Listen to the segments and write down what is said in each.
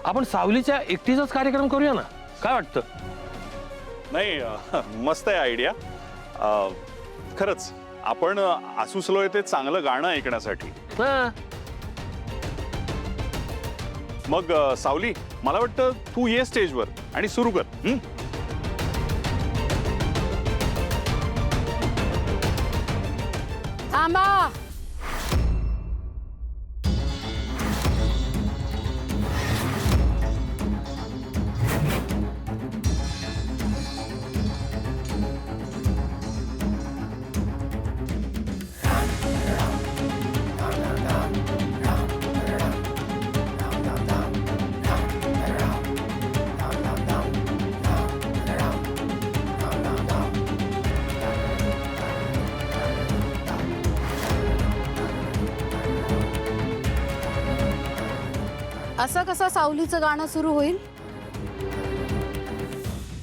आपण सावलीच्या एकटीचाच कार्यक्रम करूया ना, काय वाटतं? नाही मस्त आहे आयडिया. खरंच आपण आसूसलोय ते चांगलं गाणं ऐकण्यासाठी. हां. मग सावली, मला वाटतं तू ये स्टेजवर आणि सुरू कर. थांबा. असं कसं सावलीचं गाणं सुरू होईल?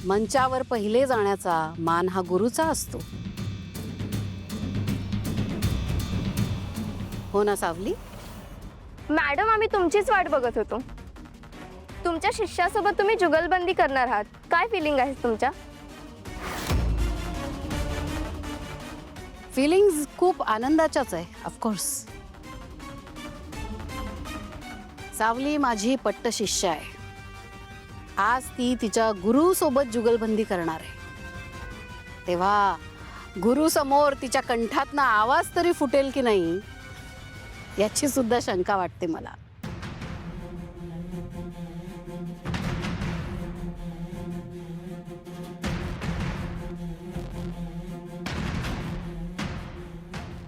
मंचावर पहिले जाण्याचा मान हा गुरुचा असतो. हो ना सावली? मॅडम, आम्ही तुमचीच वाट बघत होतो. तुमच्या शिष्यासोबत तुम्ही जुगलबंदी करणार आहात. काय फिलिंग आहे तुमच्या? फिलिंग्स खूप आनंदाच्याच आहे ऑफकोर्स. सावली माझी पट्ट शिष्य आहे. आज ती तिच्या गुरु सोबत जुगलबंदी करणार आहे. तेव्हा गुरु समोर तिच्या कंठातनं आवाज तरी फुटेल की नाही याची सुद्धा शंका वाटते मला.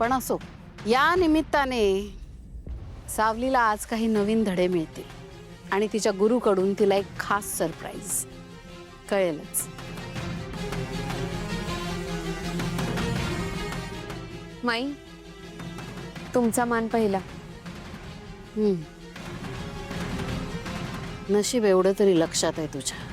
पण असो, या निमित्ताने सावलीला आज काही नवीन धडे मिळतील आणि तिच्या गुरुकडून तिला एक खास सरप्राईज कळेलच. माई, तुमचा मान पहिला. नशीब एवढं तरी लक्षात आहे तुझ्या.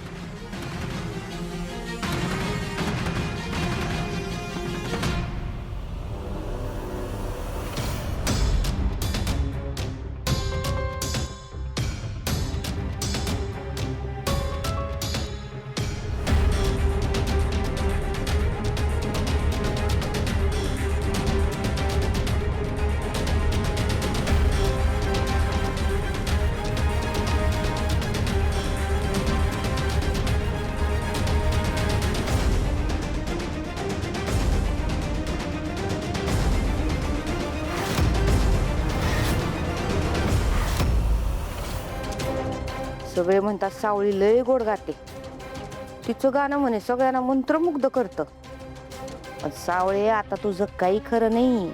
सगळे म्हणतात सावळी लय गोड गाते. तिचं गाणं म्हणे सगळ्यांना मंत्रमुग्ध करतं. पण सावळे, आता तुझं काही खरं नाही.